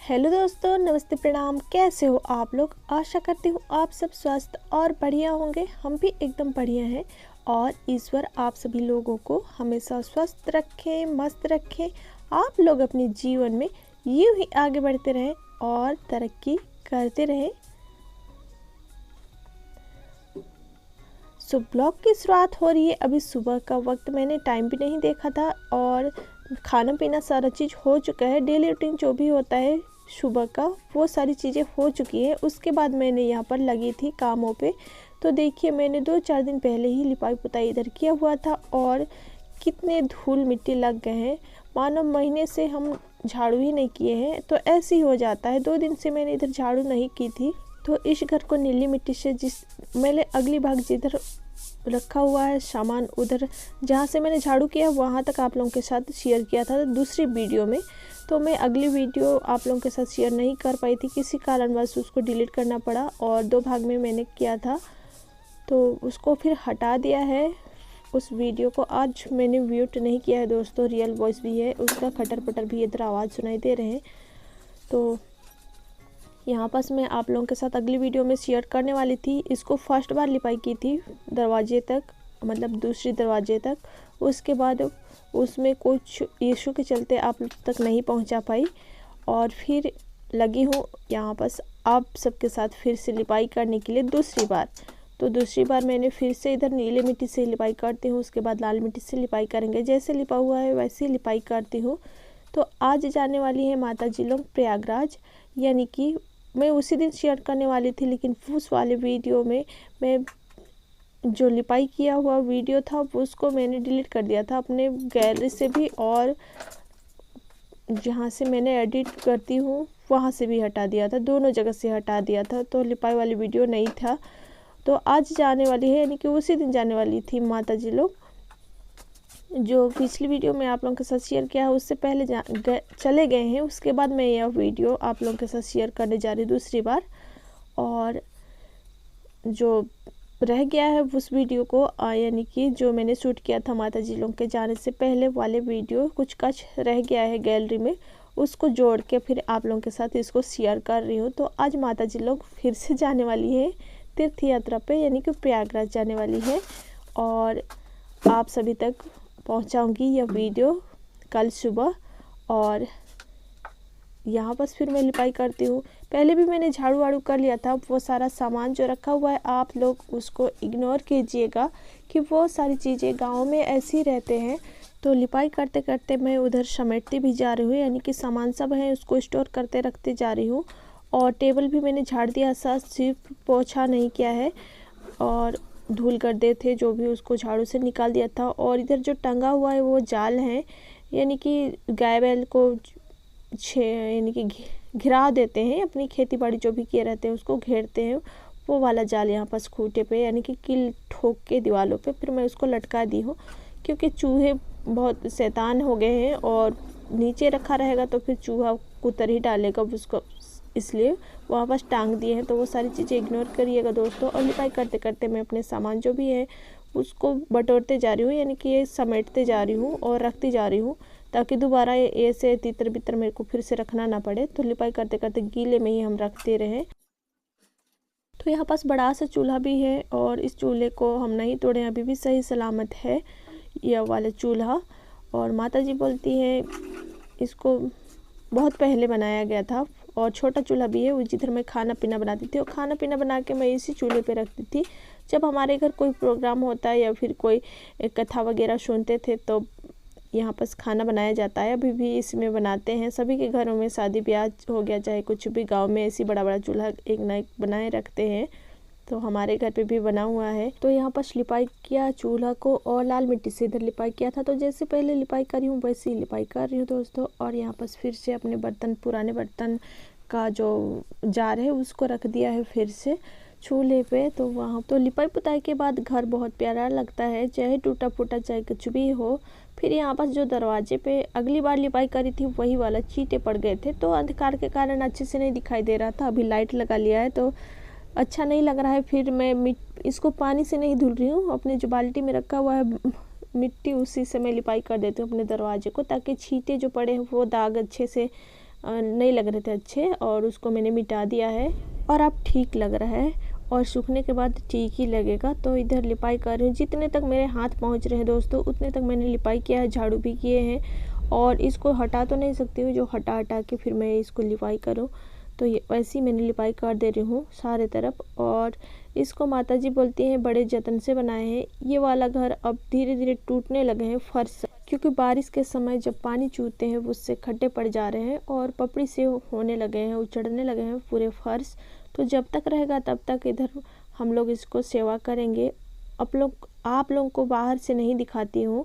Hello दोस्तों, नमस्ते, प्रणाम। कैसे हो आप लोग? आशा करती हूँ आप सब स्वस्थ और बढ़िया होंगे। हम भी एकदम बढ़िया हैं और ईश्वर आप सभी लोगों को हमेशा स्वस्थ रखें, मस्त रखें। आप लोग अपने जीवन में यूं ही आगे बढ़ते रहें और तरक्की करते रहें। ब्लॉग की शुरुआत हो रही है। अभी सुबह का वक्त, मैंने टाइम भी नहीं देखा था और खाना पीना सारा चीज़ हो चुका है। डेली रूटीन जो भी होता है सुबह का, वो सारी चीज़ें हो चुकी है। उसके बाद मैंने यहाँ पर लगी थी कामों पे। तो देखिए, मैंने 2-4 दिन पहले ही लिपाई पुताई इधर किया हुआ था और कितने धूल मिट्टी लग गए हैं, मानो महीने से हम झाड़ू ही नहीं किए हैं। तो ऐसे ही हो जाता है। 2 दिन से मैंने इधर झाड़ू नहीं की थी, तो इस घर को नीली मिट्टी से मैंने अगली भाग जिधर रखा हुआ है सामान, उधर जहाँ से मैंने झाड़ू किया वहाँ तक आप लोगों के साथ शेयर किया था दूसरी वीडियो में। तो मैं अगली वीडियो आप लोगों के साथ शेयर नहीं कर पाई थी, किसी कारणवश उसको डिलीट करना पड़ा और 2 भाग में मैंने किया था, तो उसको फिर हटा दिया है। उस वीडियो को आज मैंने म्यूट नहीं किया है दोस्तों, रियल वॉइस भी है उसका, खटर पटर भी इधर आवाज़ सुनाई दे रहे हैं। तो यहाँ पास मैं आप लोगों के साथ अगली वीडियो में शेयर करने वाली थी। इसको फर्स्ट बार लिपाई की थी दरवाजे तक, मतलब दूसरी दरवाजे तक। उसके बाद उसमें कुछ इशू के चलते आप तक नहीं पहुँचा पाई और फिर लगी हूँ यहाँ पास आप सबके साथ फिर से लिपाई करने के लिए दूसरी बार। तो दूसरी बार मैंने फिर से इधर नीले मिट्टी से लिपाई करती हूँ, उसके बाद लाल मिट्टी से लिपाई करेंगे। जैसे लिपा हुआ है वैसे ही लिपाई करती हूँ। तो आज जाने वाली है माता जी लोग प्रयागराज, यानी कि मैं उसी दिन शेयर करने वाली थी, लेकिन उस वाले वीडियो में मैं जो लिपाई किया हुआ वीडियो था उसको मैंने डिलीट कर दिया था अपने गैलरी से भी, और जहाँ से मैंने एडिट करती हूँ वहाँ से भी हटा दिया था, दोनों जगह से हटा दिया था। तो लिपाई वाली वीडियो नहीं था। तो आज जाने वाली है, यानी कि उसी दिन जाने वाली थी माता जी लोग। जो पिछली वीडियो में आप लोगों के साथ शेयर किया है उससे पहले चले गए हैं। उसके बाद मैं यह वीडियो आप लोगों के साथ शेयर करने जा रही दूसरी बार। और जो रह गया है उस वीडियो को, यानी कि जो मैंने शूट किया था माता जी लोग के जाने से पहले वाले वीडियो, कुछ रह गया है गैलरी में, उसको जोड़ के फिर आप लोगों के साथ इसको शेयर कर रही हूँ। तो आज माता जी लोग फिर से जाने वाली है तीर्थ यात्रा पे, यानी कि प्रयागराज जाने वाली है और आप सभी तक पहुंचाऊंगी यह वीडियो कल सुबह। और यहाँ बस फिर मैं लिपाई करती हूँ। पहले भी मैंने झाड़ू वाड़ू कर लिया था। वो सारा सामान जो रखा हुआ है आप लोग उसको इग्नोर कीजिएगा कि वो सारी चीज़ें गांव में ऐसी रहते हैं। तो लिपाई करते करते मैं उधर समेटती भी जा रही हूँ, यानी कि सामान सब है उसको स्टोर करते रखते जा रही हूँ। और टेबल भी मैंने झाड़ दिया, सिर्फ पोछा नहीं किया है और धूल गड्ढे थे जो भी उसको झाड़ू से निकाल दिया था। और इधर जो टंगा हुआ है वो जाल है, यानी कि गाय बैल को यानी कि घिरा देते हैं, अपनी खेती बाड़ी जो भी किए रहते हैं उसको घेरते हैं, वो वाला जाल यहाँ पास खूंटे पे, यानी कि किल ठोक के दीवारों पे फिर मैं उसको लटका दी हूँ, क्योंकि चूहे बहुत शैतान हो गए हैं और नीचे रखा रहेगा तो फिर चूहा कुतर ही डालेगा उसको, इसलिए वहाँ पास टांग दिए हैं। तो वो सारी चीज़ें इग्नोर करिएगा दोस्तों। और लिपाई करते करते मैं अपने सामान जो भी है उसको बटोरते जा रही हूँ, यानी कि ये समेटते जा रही हूँ और रखती जा रही हूँ, ताकि दोबारा ऐसे तितर बितर मेरे को फिर से रखना ना पड़े। तो लिपाई करते करते गीले में ही हम रखते रहें। तो यहाँ पास बड़ा सा चूल्हा भी है और इस चूल्हे को हम नहीं तोड़े, अभी भी सही सलामत है यह वाला चूल्हा। और माता जी बोलती हैं इसको बहुत पहले बनाया गया था। और छोटा चूल्हा भी है जिधर मैं खाना पीना बनाती थी, और खाना पीना बना के मैं इसी चूल्हे पे रखती थी। जब हमारे घर कोई प्रोग्राम होता है या फिर कोई कथा वगैरह सुनते थे तो यहाँ पर खाना बनाया जाता है, अभी भी इसमें बनाते हैं। सभी के घरों में शादी ब्याह हो गया चाहे कुछ भी, गांव में ऐसी बड़ा बड़ा चूल्हा एक ना एक बनाए रखते हैं। तो हमारे घर पे भी बना हुआ है। तो यहाँ पर लिपाई किया चूल्हा को और लाल मिट्टी से इधर लिपाई किया था। तो जैसे पहले लिपाई करी हूँ वैसे ही लिपाई कर रही हूँ दोस्तों। और यहाँ पर फिर से अपने बर्तन, पुराने बर्तन का जो जार है उसको रख दिया है फिर से चूल्हे पे। तो वहाँ तो लिपाई पुताई के बाद घर बहुत प्यारा लगता है, चाहे टूटा फूटा चाहे कुछ भी हो। फिर यहाँ पर जो दरवाजे पे अगली बार लिपाई करी थी वही वाला चींटे पड़ गए थे, तो अंधकार के कारण अच्छे से नहीं दिखाई दे रहा था। अभी लाइट लगा लिया है तो अच्छा नहीं लग रहा है। फिर मैं इसको पानी से नहीं धुल रही हूँ, अपने जो बाल्टी में रखा हुआ है मिट्टी उसी से मैं लिपाई कर देती हूँ अपने दरवाजे को, ताकि छींटे जो पड़े हैं वो दाग अच्छे से नहीं लग रहे थे अच्छे, और उसको मैंने मिटा दिया है और अब ठीक लग रहा है और सूखने के बाद ठीक ही लगेगा। तो इधर लिपाई कर रही हूँ, जितने तक मेरे हाथ पहुँच रहे हैं दोस्तों उतने तक मैंने लिपाई किया है, झाड़ू भी किए हैं। और इसको हटा तो नहीं सकती हूँ, जो हटा के फिर मैं इसको लिपाई करूँ, तो ये वैसे ही मैंने लिपाई कर दे रही हूँ सारे तरफ। और इसको माताजी बोलती हैं बड़े जतन से बनाए हैं। ये वाला घर अब धीरे धीरे टूटने लगे हैं फर्श, क्योंकि बारिश के समय जब पानी चूते हैं उससे खड्डे पड़ जा रहे हैं और पपड़ी से होने लगे हैं, उचड़ने लगे हैं पूरे फर्श। तो जब तक रहेगा तब तक इधर हम लोग इसको सेवा करेंगे। आप लोग को बाहर से नहीं दिखाती हूँ,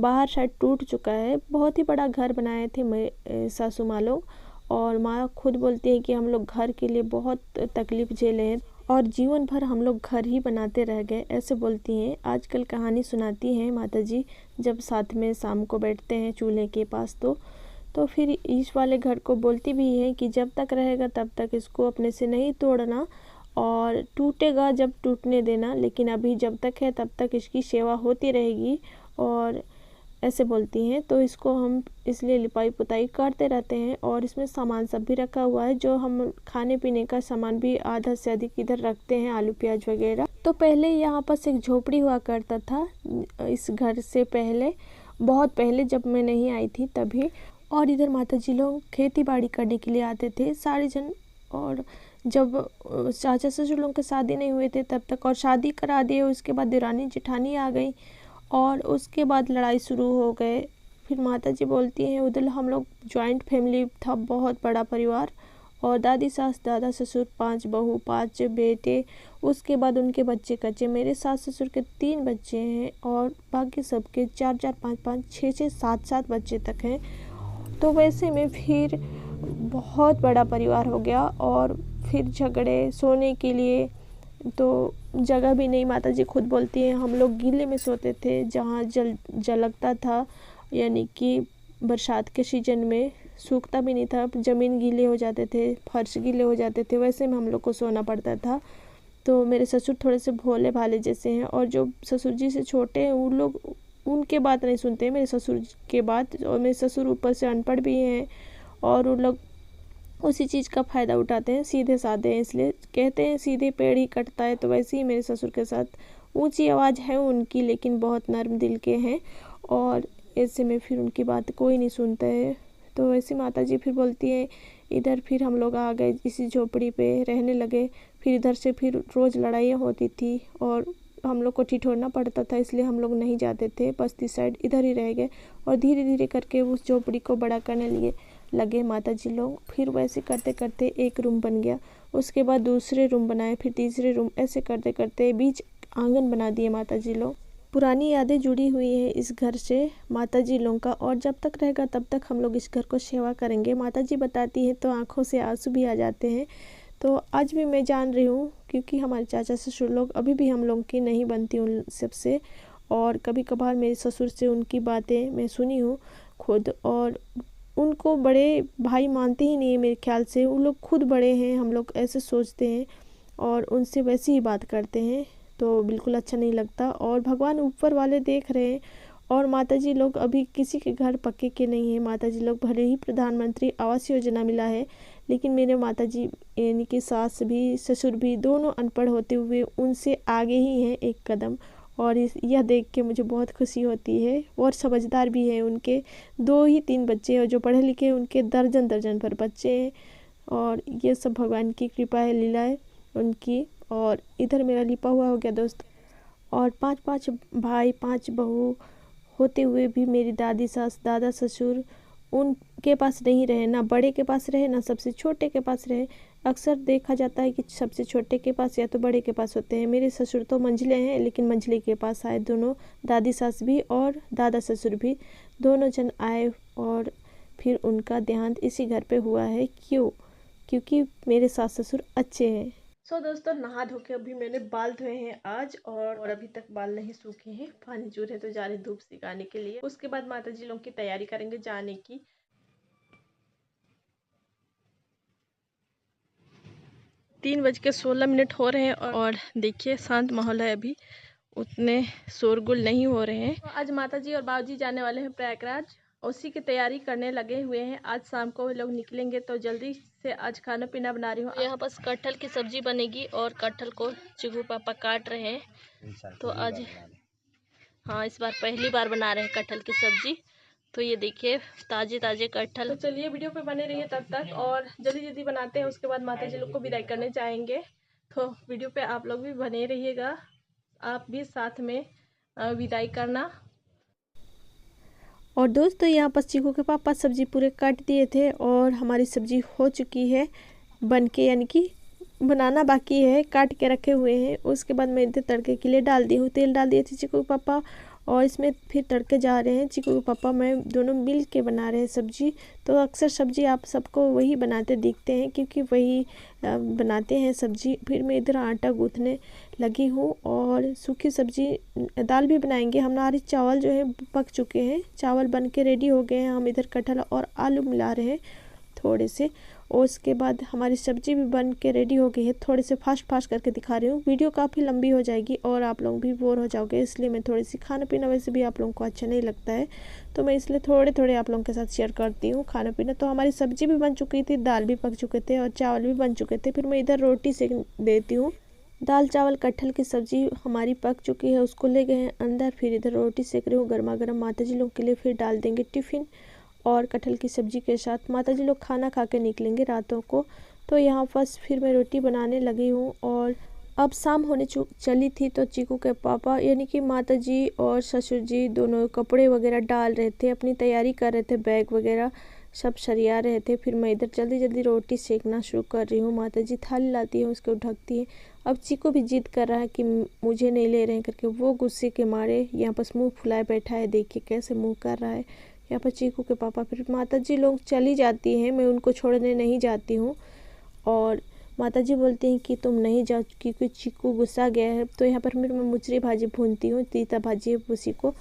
बाहर शायद टूट चुका है। बहुत ही बड़ा घर बनाए थे मेरे सासू माँ लोग, और माँ खुद बोलती है कि हम लोग घर के लिए बहुत तकलीफ झेले हैं और जीवन भर हम लोग घर ही बनाते रह गए, ऐसे बोलती हैं। आजकल कहानी सुनाती हैं माताजी जब साथ में शाम को बैठते हैं चूल्हे के पास। तो फिर इस वाले घर को बोलती भी है कि जब तक रहेगा तब तक इसको अपने से नहीं तोड़ना, और टूटेगा जब टूटने देना, लेकिन अभी जब तक है तब तक इसकी सेवा होती रहेगी, और ऐसे बोलती हैं। तो इसको हम इसलिए लिपाई पुताई करते रहते हैं। और इसमें सामान सब भी रखा हुआ है, जो हम खाने पीने का सामान भी आधा से अधिक इधर रखते हैं, आलू प्याज वगैरह। तो पहले यहाँ पर एक झोपड़ी हुआ करता था, इस घर से पहले, बहुत पहले जब मैं नहीं आई थी तभी। और इधर माताजी लोग खेती बाड़ी करने के लिए आते थे सारे जन। और जब चाचा ससुर लोगों के शादी नहीं हुए थे तब तक, और शादी करा दिए उसके बाद देरानी जेठानी आ गई, और उसके बाद लड़ाई शुरू हो गए। फिर माताजी बोलती हैं उधर हम लोग जॉइंट फैमिली था, बहुत बड़ा परिवार, और दादी सास दादा ससुर 5 बहू 5 बेटे, उसके बाद उनके बच्चे कच्चे। मेरे सास ससुर के 3 बच्चे हैं और बाकी सबके 4 5 5 6 7 बच्चे तक हैं। तो वैसे में फिर बहुत बड़ा परिवार हो गया, और फिर झगड़े, सोने के लिए तो जगह भी नहीं। माताजी खुद बोलती हैं हम लोग गीले में सोते थे, जहाँ जलकता था, यानी कि बरसात के सीजन में सूखता भी नहीं था, ज़मीन गीले हो जाते थे, फर्श गीले हो जाते थे, वैसे में हम लोग को सोना पड़ता था। तो मेरे ससुर थोड़े से भोले भाले जैसे हैं, और जो ससुर जी से छोटे हैं वो लोग उनके बात नहीं सुनते मेरे ससुर के बात। और मेरे ससुर ऊपर से अनपढ़ भी हैं, और वो लोग उसी चीज़ का फ़ायदा उठाते हैं, सीधे साधे हैं, इसलिए कहते हैं सीधे पेड़ ही कटता है। तो वैसे ही मेरे ससुर के साथ ऊंची आवाज़ है उनकी, लेकिन बहुत नर्म दिल के हैं, और ऐसे में फिर उनकी बात कोई नहीं सुनता है। तो वैसे माताजी फिर बोलती हैं इधर फिर हम लोग आ गए, इसी झोपड़ी पे रहने लगे। फिर इधर से फिर रोज़ लड़ाइयाँ होती थी और हम लोग को ठिठुरना पड़ता था, इसलिए हम लोग नहीं जाते थे बस्ती साइड, इधर ही रह गए। और धीरे धीरे करके उस झोपड़ी को बड़ा करने लगे माताजी लोग। फिर वैसे करते करते एक रूम बन गया, उसके बाद दूसरे रूम बनाए, फिर तीसरे रूम, ऐसे करते करते बीच आंगन बना दिए माताजी लोग। पुरानी यादें जुड़ी हुई हैं इस घर से माताजी लोगों का, और जब तक रहेगा तब तक हम लोग इस घर को सेवा करेंगे। माताजी बताती हैं तो आंखों से आंसू भी आ जाते हैं। तो आज भी मैं जान रही हूँ, क्योंकि हमारे चाचा ससुर लोग अभी भी हम लोग की नहीं बनती उन सबसे, और कभी कभार मेरे ससुर से उनकी बातें मैं सुनी हूँ खुद, और उनको बड़े भाई मानते ही नहीं है मेरे ख्याल से। उन लोग खुद बड़े हैं, हम लोग ऐसे सोचते हैं और उनसे वैसी ही बात करते हैं, तो बिल्कुल अच्छा नहीं लगता। और भगवान ऊपर वाले देख रहे हैं। और माताजी लोग अभी किसी के घर पक्के के नहीं हैं। माताजी लोग भले ही प्रधानमंत्री आवास योजना मिला है, लेकिन मेरे माताजी यानी कि सास भी ससुर भी दोनों अनपढ़ होते हुए उनसे आगे ही हैं एक कदम। और यह देख के मुझे बहुत खुशी होती है। और समझदार भी हैं, उनके 2 ही 3 बच्चे, और जो पढ़े लिखे उनके दर्जन दर्जन पर बच्चे हैं। और ये सब भगवान की कृपा है, लीला है उनकी। और इधर मेरा लिपा हुआ हो गया दोस्त। और 5 भाई 5 बहू होते हुए भी मेरी दादी सास दादा ससुर उनके पास नहीं रहे, ना बड़े के पास रहे ना सबसे छोटे के पास रहे। अक्सर देखा जाता है कि सबसे छोटे के पास या तो बड़े के पास होते हैं। मेरे ससुर तो मंझले हैं, लेकिन मंझले के पास आए दोनों, दादी सास भी और दादा ससुर भी, दोनों जन आए। और फिर उनका देहांत इसी घर पे हुआ है। क्योंकि मेरे सास ससुर अच्छे हैं। दोस्तों, नहा धो के अभी मैंने बाल धोए हैं आज, और अभी तक बाल नहीं सूखे हैं, पानी चूर है तो जा रहे धूप सिकाने के लिए। उसके बाद माताजी लोग की तैयारी करेंगे जाने की। 3:16 हो रहे हैं, और देखिए शांत माहौल है, अभी उतने शोरगुल नहीं हो रहे हैं। तो आज माताजी और बाबूजी जाने वाले हैं प्रयागराज, उसी की तैयारी करने लगे हुए हैं। आज शाम को लोग निकलेंगे तो जल्दी से आज खाना पीना बना रही हूँ। यहाँ बस कटहल की सब्जी बनेगी और कटहल को चिकू पापा काट रहे हैं। तो आज हाँ, इस बार पहली बार बना रहे हैं कटहल की सब्जी। तो ये देखिए ताजे ताजे कटहल। तो चलिए वीडियो पे बने रहिए तब तक, और जल्दी जल्दी बनाते हैं। उसके बाद माता जी लोग को विदाई करने जाएंगे। तो वीडियो पे आप लोग भी बने रहिएगा, आप भी साथ में विदाई करना। और दोस्तों यहाँ पर चीकू के पापा सब्जी पूरे काट दिए थे और हमारी सब्जी हो चुकी है बन के, यानी कि बनाना बाकी है, काट के रखे हुए हैं। उसके बाद मैं इधर तड़के के लिए डाल दी हूँ। तेल डाल दिए थे चीकू के पापा और इसमें फिर तड़के जा रहे हैं। चीकू के पापा मैं दोनों मिल के बना रहे हैं सब्जी। तो अक्सर सब्जी आप सबको वही बनाते दिखते हैं क्योंकि वही बनाते हैं सब्जी। फिर मैं इधर आटा गूँथने लगी हूँ और सूखी सब्जी दाल भी बनाएंगे। हमारे चावल जो है पक चुके हैं, चावल बन के रेडी हो गए हैं। हम इधर कटहल और आलू मिला रहे हैं थोड़े से, और उसके बाद हमारी सब्जी भी बन के रेडी हो गई है। थोड़े से फास्ट करके दिखा रही हूँ, वीडियो काफ़ी लंबी हो जाएगी और आप लोग भी बोर हो जाओगे, इसलिए मैं थोड़ी सी खाना पीना वैसे भी आप लोगों को अच्छा नहीं लगता है तो मैं इसलिए थोड़े आप लोगों के साथ शेयर करती हूँ खाना पीना। तो हमारी सब्जी भी बन चुकी थी, दाल भी पक चुके थे और चावल भी बन चुके थे। फिर मैं इधर रोटी सेक देती हूँ। दाल चावल कटहल की सब्जी हमारी पक चुकी है, उसको ले गए हैं अंदर। फिर इधर रोटी सेक रही हूँ गर्मा गर्म माता जी लोग के लिए, फिर डाल देंगे टिफ़िन। और कटहल की सब्ज़ी के साथ माता जी लोग खाना खा के निकलेंगे रातों को। तो यहाँ फर्स्ट फिर मैं रोटी बनाने लगी हूँ। और अब शाम होने चली थी तो चीकू के पापा यानी कि माता जी और ससुर जी दोनों कपड़े वगैरह डाल रहे थे, अपनी तैयारी कर रहे थे, बैग वगैरह सब सरिया रहे थे। फिर मैं इधर जल्दी रोटी सेकना शुरू कर रही हूँ। माता जी थाली लाती है, उसको ढकती है। अब चीकू भी जिद कर रहा है कि मुझे नहीं ले रहे हैं करके, वो गुस्से के मारे यहाँ पर मुँह फुलाए बैठा है। देखिए कैसे मुँह कर रहा है। यहाँ पर चीकू के पापा, फिर माता जी लोग चली जाती हैं, मैं उनको छोड़ने नहीं जाती हूँ। और माता जी बोलती हैं कि तुम नहीं जाओ क्योंकि चीकू गुस्सा गया है। तो यहाँ पर मैं मुचरी भाजी भूनती हूँ, तीता भाजी है उसी को।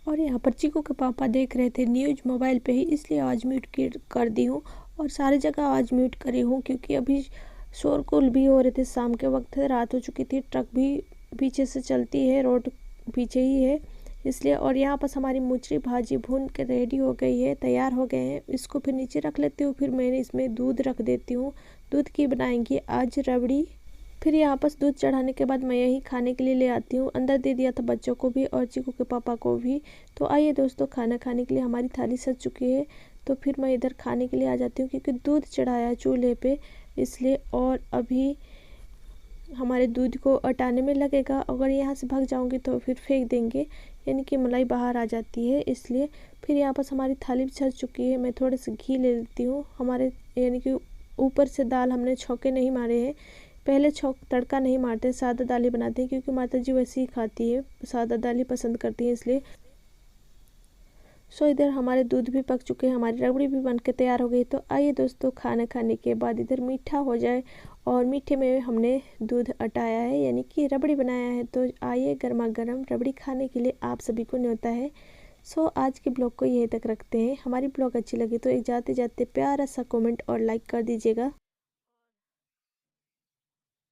और यहाँ पर चीकू के पापा देख रहे थे न्यूज़ मोबाइल पे ही, इसलिए आवाज़ म्यूट कर दी हूँ। और सारी जगह आवाज़ म्यूट करी हूँ क्योंकि अभी शोरगुल भी हो रहे थे, शाम के वक्त रात हो चुकी थी, ट्रक भी पीछे से चलती है, रोड पीछे ही है इसलिए। और यहाँ पर हमारी मुचरी भाजी भून के रेडी हो गई है, तैयार हो गए हैं। इसको फिर नीचे रख लेती हूँ। फिर मैंने इसमें दूध रख देती हूँ, दूध की बनाएंगी आज रबड़ी। फिर यहाँ पर दूध चढ़ाने के बाद मैं यही खाने के लिए ले आती हूँ। अंदर दे दिया था बच्चों को भी और चीकू के पापा को भी। तो आइए दोस्तों, खाना खाने के लिए हमारी थाली सज चुकी है। तो फिर मैं इधर खाने के लिए आ जाती हूँ क्योंकि दूध चढ़ाया चूल्हे पे इसलिए। और अभी हमारे दूध को अटाने में लगेगा, अगर यहाँ से भाग जाऊँगी तो फिर फेंक देंगे, यानी कि मलाई बाहर आ जाती है इसलिए। फिर यहाँ पर हमारी थाली भी सज चुकी है। मैं थोड़े से घी ले लेती हूँ। हमारे यानी कि ऊपर से दाल हमने छौके नहीं मारे हैं, पहले तड़का नहीं मारते, सादा दाल ही बनाते हैं क्योंकि माता जी वैसे ही खाती है, सादा दाल ही पसंद करती हैं इसलिए। सो इधर हमारे दूध भी पक चुके हैं, हमारी रबड़ी भी बनके तैयार हो गई। तो आइए दोस्तों, खाना खाने के बाद इधर मीठा हो जाए। और मीठे में हमने दूध अटाया है यानी कि रबड़ी बनाया है। तो आइए गर्मा गर्म रबड़ी खाने के लिए आप सभी को न्योता है। सो आज के ब्लॉग को यहीं तक रखते हैं। हमारी ब्लॉग अच्छी लगी तो एक जाते जाते प्यारा सा कमेंट और लाइक कर दीजिएगा।